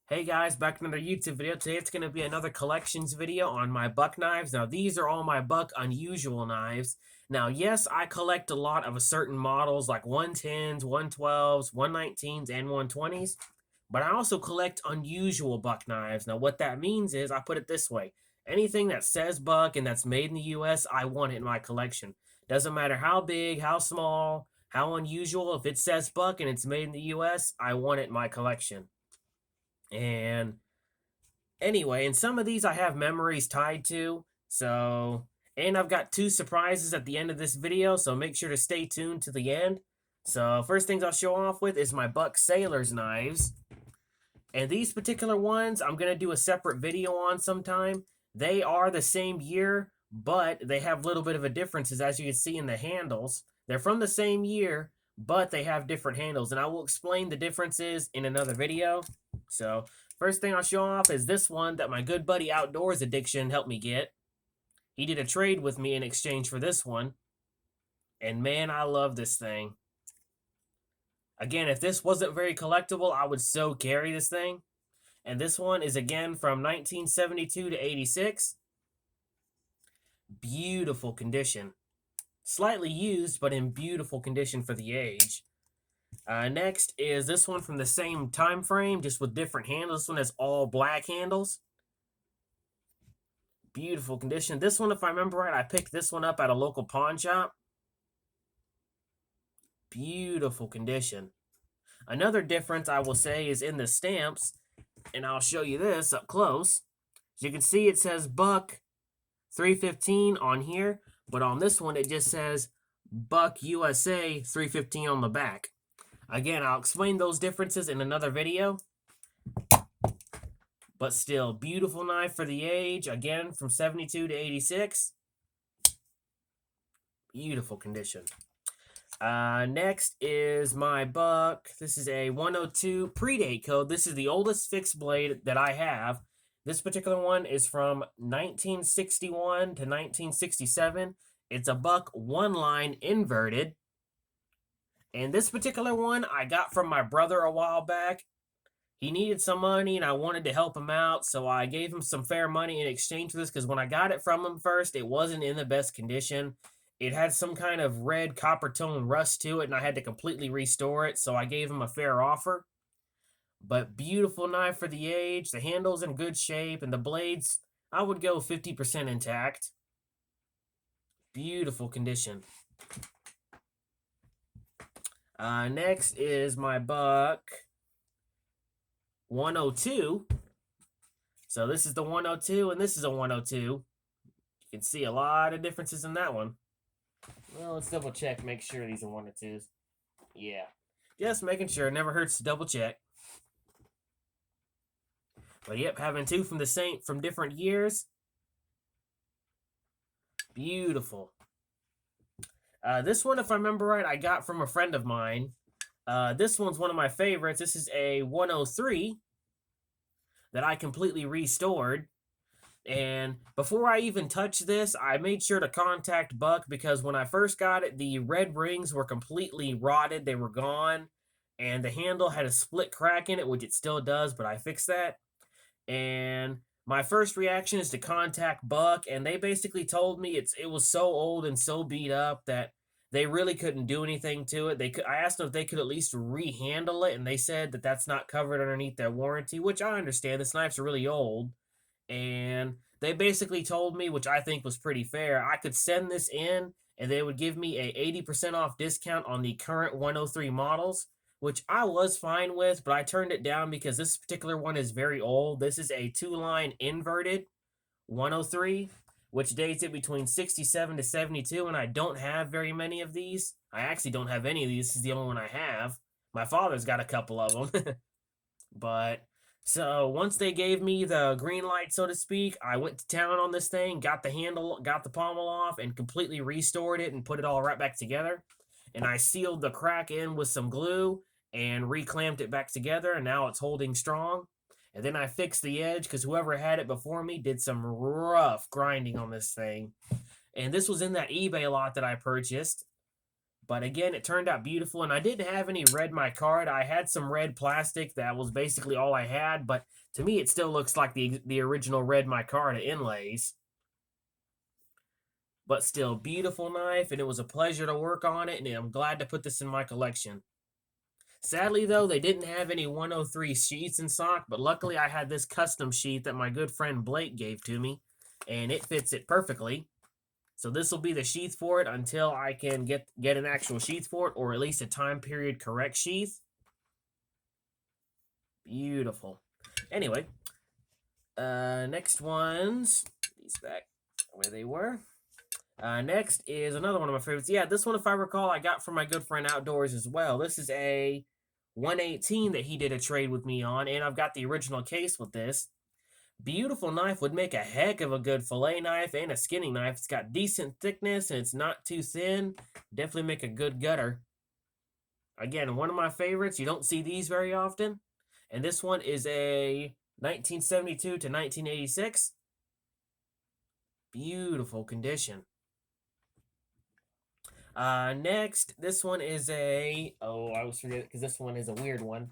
Hey guys, back to another YouTube video. Today it's going to be another collections video on my buck knives. Now these are all my buck unusual knives. Now yes, I collect a lot of a certain models like 110s, 112s, 119s, and 120s. But I also collect unusual buck knives. Now what that means is, I put it this way. Anything that says buck and that's made in the US, I want it in my collection. Doesn't matter how big, how small, how unusual. If it says buck and it's made in the US, I want it in my collection. And anyway, and some of these I have memories tied to. And I've got two surprises at the end of this video, so make sure to stay tuned to the end. So first things I'll show off with is my Buck Sailor's knives. And these particular ones, I'm going to do a separate video on sometime. They are the same year, but they have a little bit of a differences, as you can see in the handles. They're from the same year, but they have different handles, and I will explain the differences in another video. So first thing I'll show off is this one that my good buddy Outdoors Addiction helped me get. He did a trade with me in exchange for this one, and man, I love this thing. Again, if this wasn't very collectible, I would so carry this thing. And this one is again from 1972 to 86. Beautiful condition. Slightly used, but in beautiful condition for the age. Next is this one from the same time frame, just with different handles. This one has all black handles. Beautiful condition. This one, if I remember right, I picked this one up at a local pawn shop. Beautiful condition. Another difference I will say is in the stamps, and I'll show you this up close. As you can see, it says Buck 315 on here, but on this one it just says Buck USA 315 on the back. Again, I'll explain those differences in another video. But still, beautiful knife for the age. Again, from 72 to 86. Beautiful condition. Next is my Buck. This is a 102 predate code. This is the oldest fixed blade that I have. This particular one is from 1961 to 1967. It's a Buck one line inverted. And this particular one I got from my brother a while back. He needed some money and I wanted to help him out, so I gave him some fair money in exchange for this, because when I got it from him first, it wasn't in the best condition. It had some kind of red copper tone rust to it, and I had to completely restore it, so I gave him a fair offer. But beautiful knife for the age. The handle's in good shape, and the blades, I would go 50% intact. Beautiful condition. Next is my Buck 102. So this is the 102, and this is a 102. You can see a lot of differences in that one. Well, let's double check, make sure these are 102s. Yeah, just making sure. It never hurts to double check. But yep, having two from different years. Beautiful. This one, if I remember right, I got from a friend of mine. This one's one of my favorites. This is a 103 that I completely restored. And before I even touched this, I made sure to contact Buck, because when I first got it, the red rings were completely rotted. They were gone. And the handle had a split crack in it, which it still does, but I fixed that. And my first reaction is to contact Buck, and they basically told me it was so old and so beat up that they really couldn't do anything to it. I asked them if they could at least rehandle it, and they said that that's not covered underneath their warranty, which I understand. This knife's really old. And they basically told me, which I think was pretty fair, I could send this in, and they would give me a 80% off discount on the current 103 models, which I was fine with, but I turned it down because this particular one is very old. This is a two-line inverted 103, which dates it between 67 to 72, and I don't have very many of these. I actually don't have any of these. This is the only one I have. My father's got a couple of them. But so once they gave me the green light, so to speak, I went to town on this thing, got the handle, got the pommel off, and completely restored it and put it all right back together. And I sealed the crack in with some glue and reclamped it back together, and now it's holding strong. And then I fixed the edge, because whoever had it before me did some rough grinding on this thing. And this was in that eBay lot that I purchased. But again, it turned out beautiful, and I didn't have any red my card. I had some red plastic. That was basically all I had, but to me, it still looks like the original red my card inlays. But still, beautiful knife, and it was a pleasure to work on it, and I'm glad to put this in my collection. Sadly, though, they didn't have any 103 sheaths in stock, but luckily I had this custom sheath that my good friend Blake gave to me, and it fits it perfectly. So this will be the sheath for it until I can get an actual sheath for it, or at least a time period correct sheath. Beautiful. Anyway, next ones, these back where they were. Next is another one of my favorites. Yeah, this one, if I recall, I got from my good friend Outdoors as well. This is a 118 that he did a trade with me on, and I've got the original case with this. Beautiful knife, would make a heck of a good fillet knife and a skinning knife. It's got decent thickness and it's not too thin. Definitely make a good gutter. Again, one of my favorites. You don't see these very often. And this one is a 1972 to 1986. Beautiful condition. Next, this one is a, I always forget because this one is a weird one.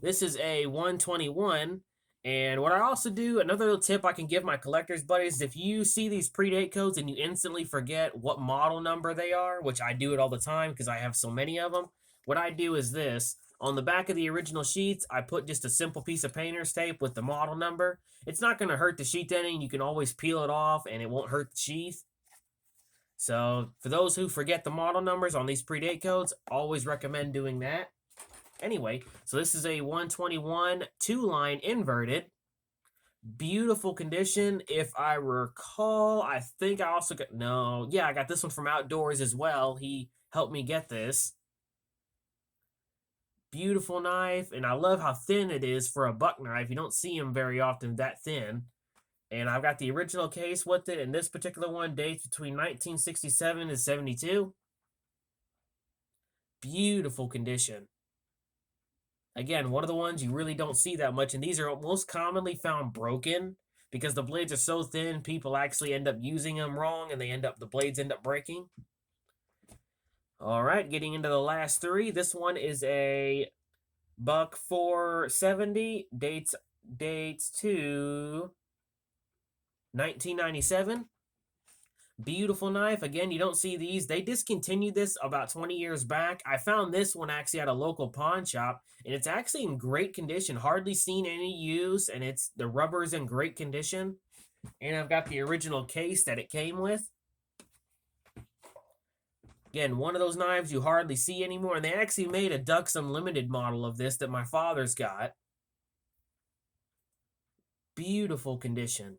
This is a 121. And what I also do, another little tip I can give my collectors buddies, if you see these predate codes and you instantly forget what model number they are, which I do it all the time because I have so many of them, what I do is this. On the back of the original sheets, I put just a simple piece of painter's tape with the model number. It's not going to hurt the sheath any, and you can always peel it off and it won't hurt the sheath. So for those who forget the model numbers on these predate codes, always recommend doing that. Anyway, so this is a 121 two-line inverted. Beautiful condition. If I recall, I think I also got, no, yeah, I got this one from Outdoors as well. He helped me get this. Beautiful knife, and I love how thin it is for a buck knife. You don't see them very often that thin. And I've got the original case with it, and this particular one dates between 1967 and 72. Beautiful condition. Again, one of the ones you really don't see that much, and these are most commonly found broken because the blades are so thin, people actually end up using them wrong, and the blades end up breaking. All right, getting into the last three. This one is a buck 470, dates to 1997. Beautiful knife. Again, you don't see these. They discontinued this about 20 years back. I found this one actually at a local pawn shop, and it's actually in great condition. Hardly seen any use, and the rubber's in great condition. And I've got the original case that it came with. Again, one of those knives you hardly see anymore, and they actually made a Ducks Unlimited model of this that my father's got. Beautiful condition.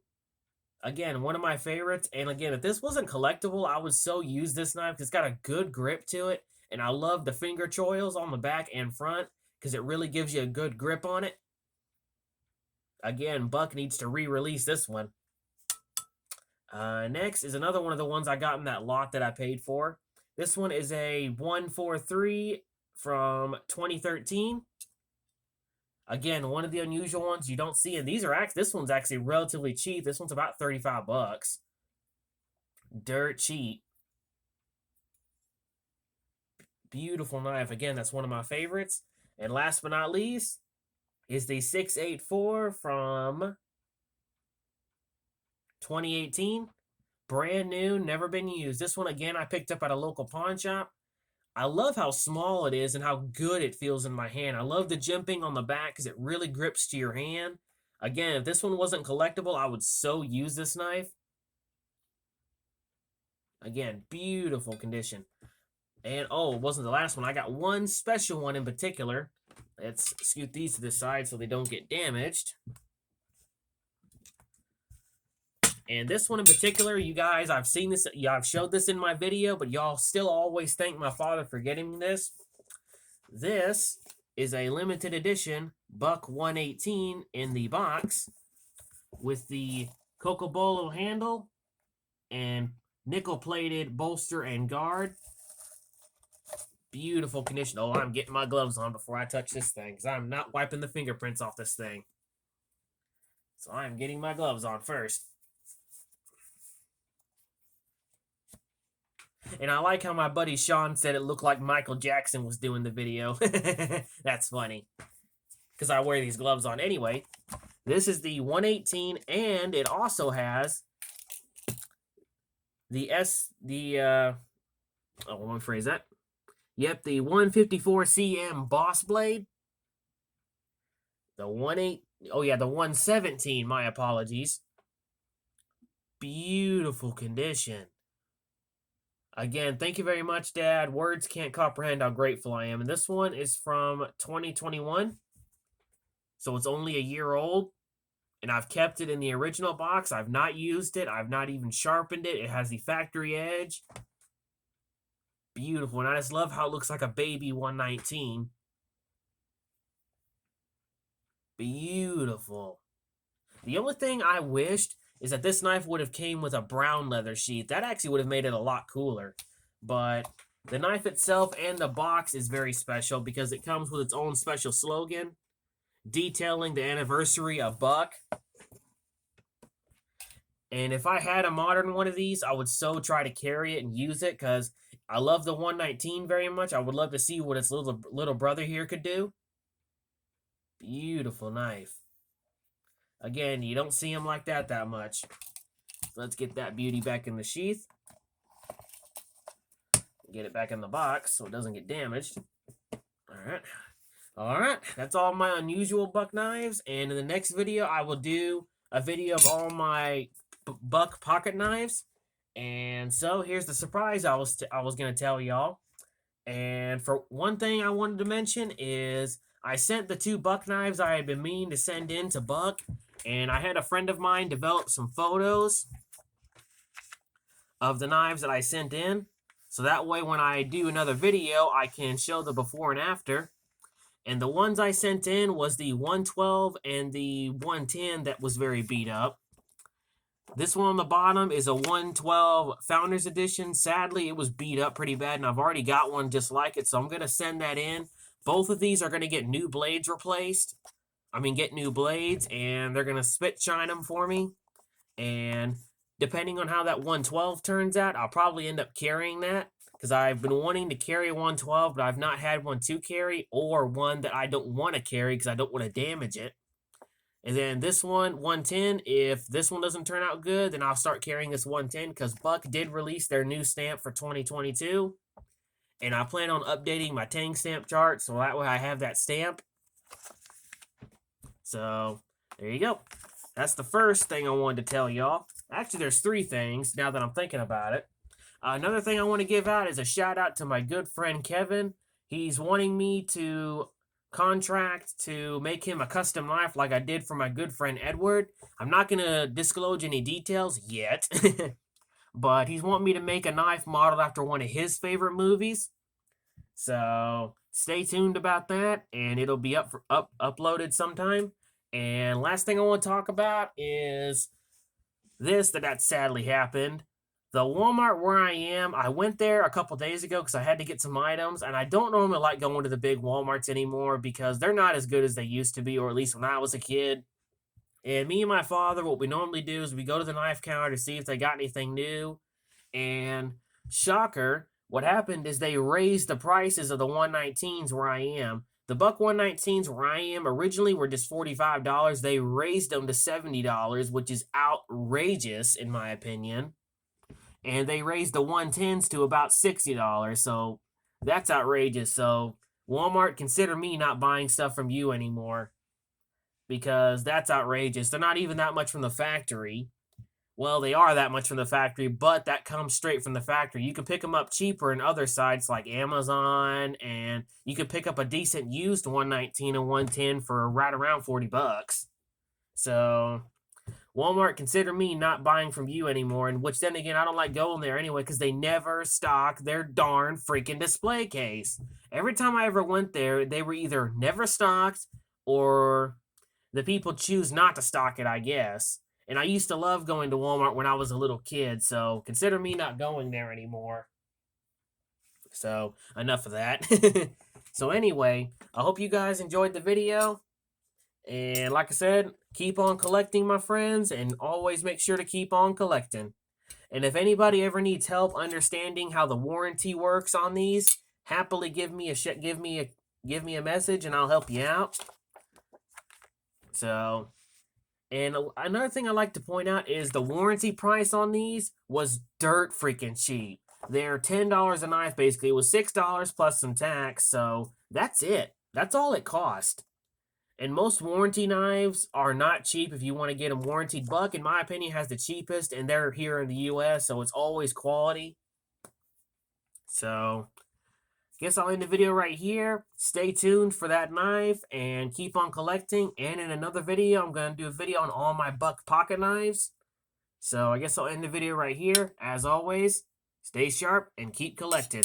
Again, one of my favorites. And again, if this wasn't collectible, I would so use this knife because it's got a good grip to it. And I love the finger choils on the back and front because it really gives you a good grip on it. Again, Buck needs to re-release this one. Next is another one of the ones I got in that lot that I paid for. This one is a 143 from 2013. Again, one of the unusual ones you don't see, and this one's actually relatively cheap. This one's about 35 bucks. Dirt cheap. Beautiful knife. Again, that's one of my favorites. And last but not least is the 684 from 2018. Brand new, never been used. This one, again, I picked up at a local pawn shop. I love how small it is and how good it feels in my hand. I love the jimping on the back because it really grips to your hand. Again, if this one wasn't collectible, I would so use this knife. Again, beautiful condition. And, it wasn't the last one. I got one special one in particular. Let's scoot these to the side so they don't get damaged. And this one in particular, you guys, I've seen this, I've showed this in my video, but y'all still always thank my father for getting me this. This is a limited edition Buck 118 in the box with the Cocobolo handle and nickel-plated bolster and guard. Beautiful condition. Oh, I'm getting my gloves on before I touch this thing because I'm not wiping the fingerprints off this thing. So I'm getting my gloves on first. And I like how my buddy Sean said it looked like Michael Jackson was doing the video. That's funny. Because I wear these gloves on anyway. This is the 118, and it also has the let me phrase that. Yep, the 154 cm Boss Blade. The 117, my apologies. Beautiful condition. Again, thank you very much, Dad. Words can't comprehend how grateful I am. And this one is from 2021. So it's only a year old. And I've kept it in the original box. I've not used it. I've not even sharpened it. It has the factory edge. Beautiful. And I just love how it looks like a baby 119. Beautiful. The only thing I wished is that this knife would have came with a brown leather sheath. That actually would have made it a lot cooler. But the knife itself and the box is very special because it comes with its own special slogan detailing the anniversary of Buck. And if I had a modern one of these, I would so try to carry it and use it because I love the 119 very much. I would love to see what its little brother here could do. Beautiful knife. Again, you don't see them like that much. Let's get that beauty back in the sheath. Get it back in the box so it doesn't get damaged. All right, that's all my unusual Buck knives. And in the next video, I will do a video of all my Buck pocket knives. And so here's the surprise I was going to tell y'all. And for one thing I wanted to mention is I sent the 2 Buck knives I had been meaning to send in to Buck. And I had a friend of mine develop some photos of the knives that I sent in. So that way when I do another video, I can show the before and after. And the ones I sent in was the 112 and the 110 that was very beat up. This one on the bottom is a 112 Founders Edition. Sadly, it was beat up pretty bad, and I've already got one just like it, so I'm going to send that in. Both of these are going to get new blades replaced. Get new blades, and they're going to spit shine them for me. And depending on how that 112 turns out, I'll probably end up carrying that. Because I've been wanting to carry 112, but I've not had one to carry or one that I don't want to carry because I don't want to damage it. And then this one, 110, if this one doesn't turn out good, then I'll start carrying this 110 because Buck did release their new stamp for 2022. And I plan on updating my Tang stamp chart so that way I have that stamp. So, there you go. That's the first thing I wanted to tell y'all. Actually, there's 3 things now that I'm thinking about it. Another thing I want to give out is a shout out to my good friend Kevin. He's wanting me to contract to make him a custom knife like I did for my good friend Edward. I'm not going to disclose any details yet, but he's wanting me to make a knife modeled after one of his favorite movies. So stay tuned about that, and it'll be uploaded sometime. And last thing I want to talk about is that sadly happened. The Walmart where I am, I went there a couple days ago because I had to get some items, and I don't normally like going to the big Walmarts anymore because they're not as good as they used to be, or at least when I was a kid. And me and my father, what we normally do is we go to the knife counter to see if they got anything new. And shocker, what happened is they raised the prices of the 119s where I am. The Buck 119s where I am originally were just $45. They raised them to $70, which is outrageous in my opinion. And they raised the 110s to about $60, so that's outrageous. So Walmart, consider me not buying stuff from you anymore because that's outrageous. They're not even that much from the factory. Well, they are that much from the factory, but that comes straight from the factory. You can pick them up cheaper in other sites like Amazon, and you can pick up a decent used 119 and 110 for right around $40. So Walmart, consider me not buying from you anymore, and which then again, I don't like going there anyway because they never stock their darn freaking display case. Every time I ever went there, they were either never stocked or the people choose not to stock it, I guess. And I used to love going to Walmart when I was a little kid, so consider me not going there anymore. So, enough of that. So anyway, I hope you guys enjoyed the video. And like I said, keep on collecting, my friends, and always make sure to keep on collecting. And if anybody ever needs help understanding how the warranty works on these, happily give me a message and I'll help you out. So, and another thing I like to point out is the warranty price on these was dirt freaking cheap. They're $10 a knife, basically. It was $6 plus some tax, so that's it. That's all it cost. And most warranty knives are not cheap if you want to get them warranted. Buck, in my opinion, has the cheapest, and they're here in the US, so it's always quality. So, guess I'll end the video right here. Stay tuned for that knife and keep on collecting. And in another video, I'm going to do a video on all my Buck pocket knives. So I guess I'll end the video right here. As always, stay sharp and keep collecting.